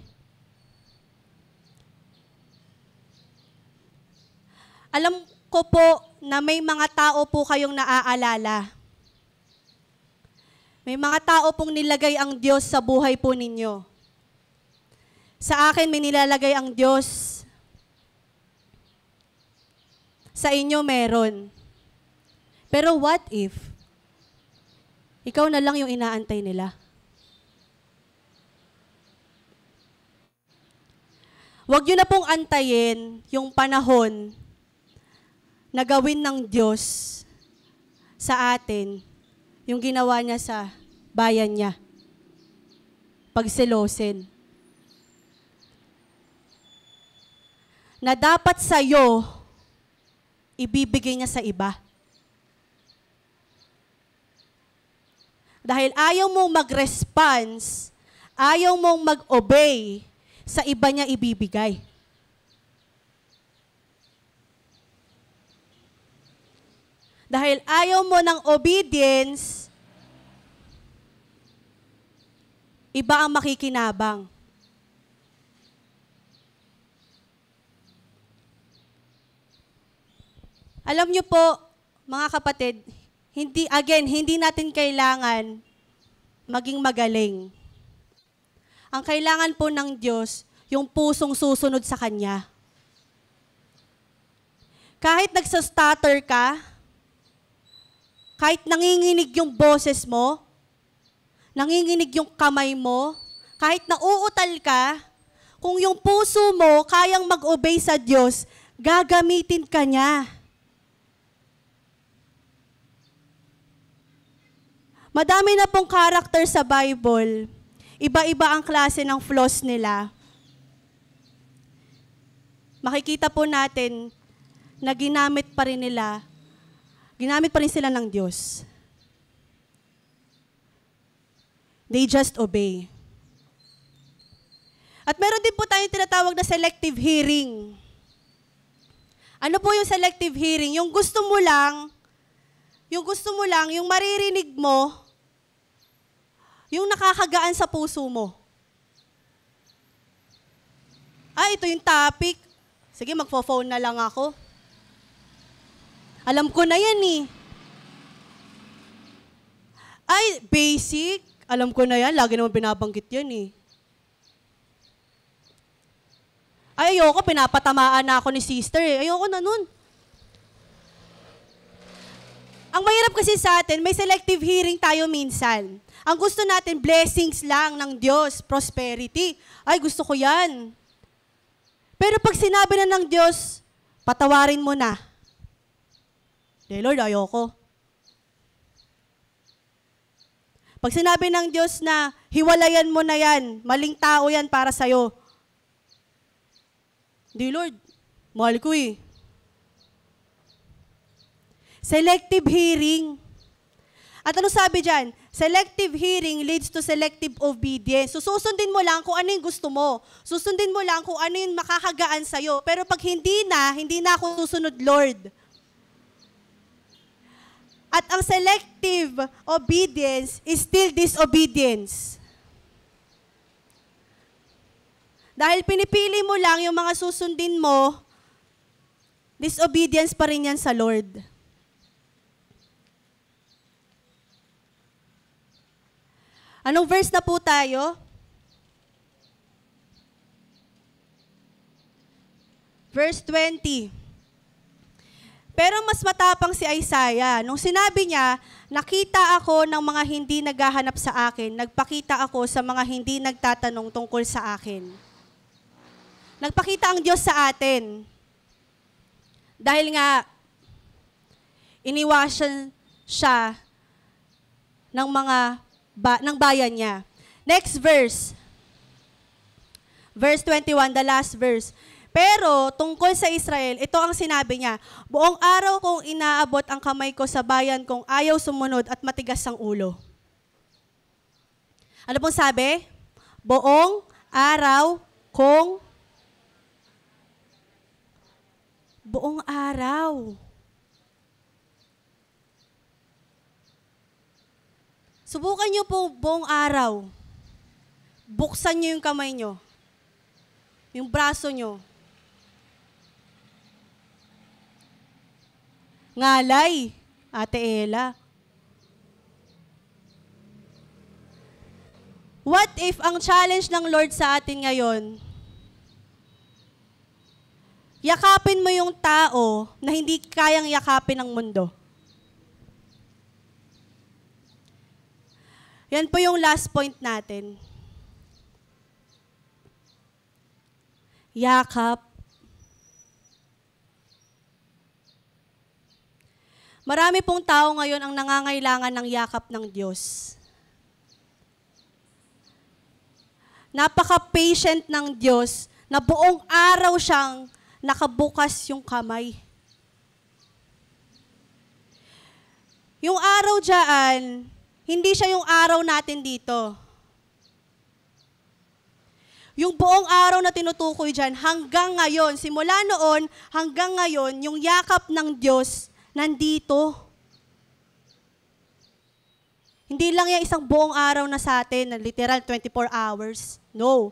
Alam ko po na may mga tao po kayong naaalala. May mga tao pong nilagay ang Diyos sa buhay po ninyo. Sa akin, may nilalagay ang Diyos. Sa inyo, meron. Pero what if, ikaw na lang yung inaantay nila? Huwag nyo na pong antayin yung panahon na gawin ng Diyos sa atin yung ginawa niya sa bayan niya. Pagselosin. Na dapat sa'yo, ibibigay niya sa iba. Dahil ayaw mong mag-response, ayaw mong mag-obey, sa iba niya ibibigay. Dahil ayaw mo ng obedience, iba ang makikinabang. Alam niyo po, mga kapatid, hindi natin kailangan maging magaling. Ang kailangan po ng Diyos, yung pusong susunod sa Kanya. Kahit nagsastutter ka, Kahit nanginginig yung boses mo, nanginginig yung kamay mo, kahit nauutal ka, kung yung puso mo kayang mag-obey sa Diyos, gagamitin ka niya. Madami na pong character sa Bible. Iba-iba ang klase ng flaws nila. Makikita po natin na ginamit pa rin sila ng Diyos. They just obey. At meron din po tayong tinatawag na selective hearing. Ano po yung selective hearing? Yung gusto mo lang, yung maririnig mo, yung nakakagaan sa puso mo. Ito yung topic. Sige, magpo-phone na lang ako. Alam ko na yan eh. Basic. Alam ko na yan. Lagi naman binabanggit yan eh. Ayoko, pinapatamaan na ako ni sister eh. Ayoko na nun. Ang mahirap kasi sa atin, may selective hearing tayo minsan. Ang gusto natin, blessings lang ng Diyos, prosperity. Gusto ko yan. Pero pag sinabi na ng Diyos, patawarin mo na. Lord, ayoko. Pag sinabi ng Diyos na, hiwalayan mo na yan, maling tao yan para sa'yo. Di Lord, mahal ko eh. Selective hearing. At ano sabi dyan? Selective hearing leads to selective obedience. So susundin mo lang kung ano yung gusto mo. Susundin mo lang kung ano yung makakagaan sa'yo. Pero pag hindi na ako susunod, Lord. At ang selective obedience is still disobedience. Dahil pinipili mo lang yung mga susundin mo, disobedience pa rin yan sa Lord. Anong verse na po tayo? Verse 20. Pero mas matapang si Isaiah. Nung sinabi niya, nakita ako ng mga hindi naghahanap sa akin, nagpakita ako sa mga hindi nagtatanong tungkol sa akin. Nagpakita ang Diyos sa atin. Dahil nga, iniwasan siya ng ng bayan niya. Next verse. Verse 21, the last verse. Pero tungkol sa Israel, ito ang sinabi niya, buong araw kong inaabot ang kamay ko sa bayan kung ayaw sumunod at matigas ang ulo. Ano pong sabi? Buong araw kong buong araw. Subukan niyo po buong araw. Buksan niyo yung kamay niyo. Yung braso niyo. Ngalay, Ate Ella. What if ang challenge ng Lord sa atin ngayon, yakapin mo yung tao na hindi kayang yakapin ng mundo? Yan po yung last point natin. Yakap. Marami pong tao ngayon ang nangangailangan ng yakap ng Diyos. Napaka-patient ng Diyos na buong araw siyang nakabukas yung kamay. Yung araw dyan, hindi siya yung araw natin dito. Yung buong araw na tinutukoy dyan, hanggang ngayon, simula noon, hanggang ngayon, yung yakap ng Diyos, nandito. Hindi lang yung isang buong araw na sa atin, na literal 24 hours. No.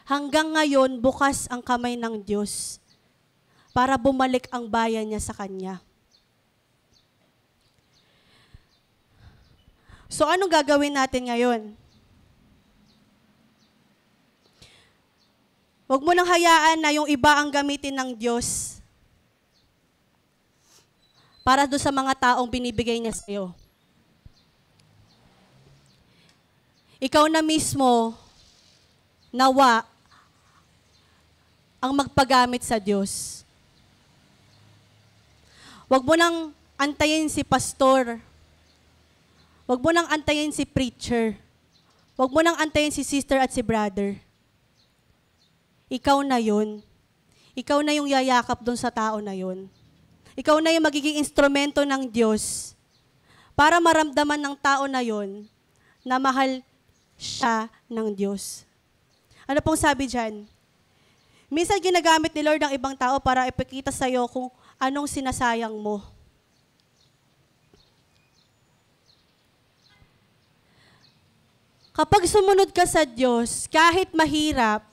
Hanggang ngayon, bukas ang kamay ng Diyos para bumalik ang bayan niya sa Kanya. So, anong gagawin natin ngayon? Huwag mo nang hayaan na yung iba ang gamitin ng Diyos. para doon sa mga taong binibigay niya sa'yo. Ikaw na mismo, nawa, ang magpagamit sa Diyos. Huwag mo nang antayin si pastor. Huwag mo nang antayin si preacher. Huwag mo nang antayin si sister at si brother. Ikaw na yun. Ikaw na yung yayakap doon sa tao na yun. Ikaw na yung magiging instrumento ng Diyos para maramdaman ng tao na yun na mahal siya ng Diyos. Ano pong sabi dyan? Minsan ginagamit ni Lord ang ibang tao para ipakita sa'yo kung anong sinasayang mo. Kapag sumunod ka sa Diyos, kahit mahirap,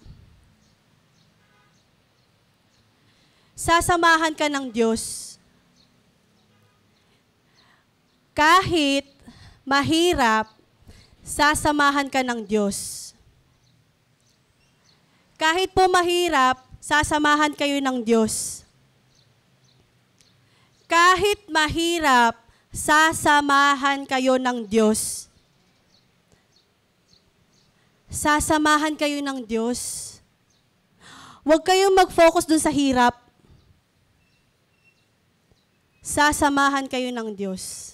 sasamahan ka ng Diyos. Kahit mahirap, sasamahan ka ng Diyos. Kahit po mahirap, sasamahan kayo ng Diyos. Kahit mahirap, sasamahan kayo ng Diyos. Sasamahan kayo ng Diyos. Huwag kayong mag-focus dun sa hirap. Sasamahan kayo ng Diyos.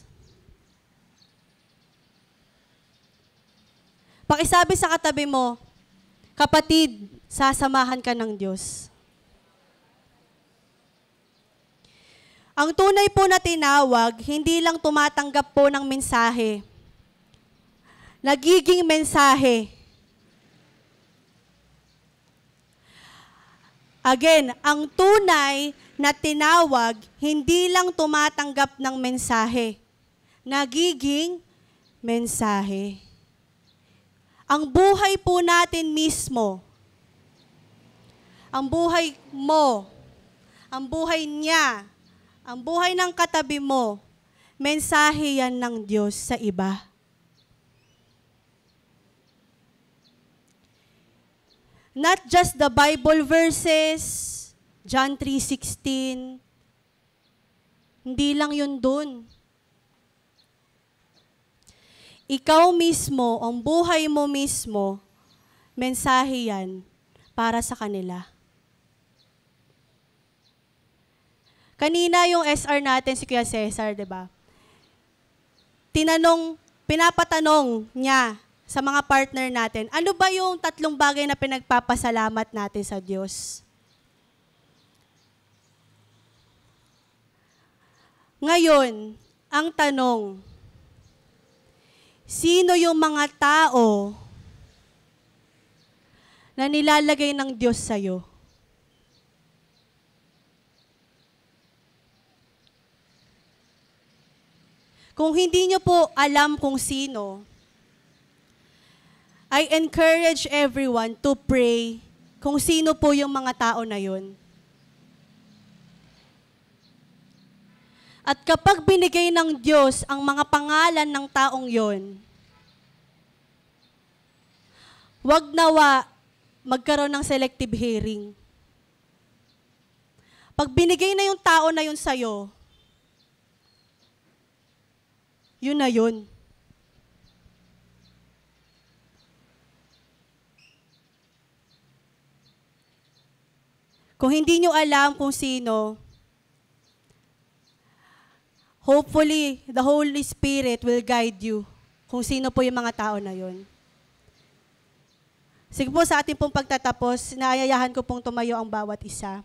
Pakisabi sa katabi mo, kapatid, sasamahan ka ng Diyos. Ang tunay po na tinawag, hindi lang tumatanggap po ng mensahe. Nagiging mensahe. Again, ang tunay na tinawag, hindi lang tumatanggap ng mensahe. Nagiging mensahe. Ang buhay po natin mismo, ang buhay mo, ang buhay niya, ang buhay ng katabi mo, mensahe yan ng Diyos sa iba. Not just the Bible verses, John 3:16. Hindi lang yun dun. Ikaw mismo, ang buhay mo mismo, mensahe yan para sa kanila. Kanina yung SR natin, si Kuya Cesar, di ba? Pinapatanong niya sa mga partner natin, ano ba yung 3 bagay na pinagpapasalamat natin sa Diyos? Ngayon, ang tanong, sino yung mga tao na nilalagay ng Diyos sa'yo? Kung hindi nyo po alam kung sino, I encourage everyone to pray kung sino po yung mga tao na yun. At kapag binigay ng Diyos ang mga pangalan ng taong yon, wag nawa magkaroon ng selective hearing. Pag binigay na yung tao na yun sa'yo, yun na yun. Kung hindi nyo alam kung sino, hopefully, the Holy Spirit will guide you kung sino po yung mga tao na yun. Sige po, sa ating pong pagtatapos, naayayahan ko pong tumayo ang bawat isa.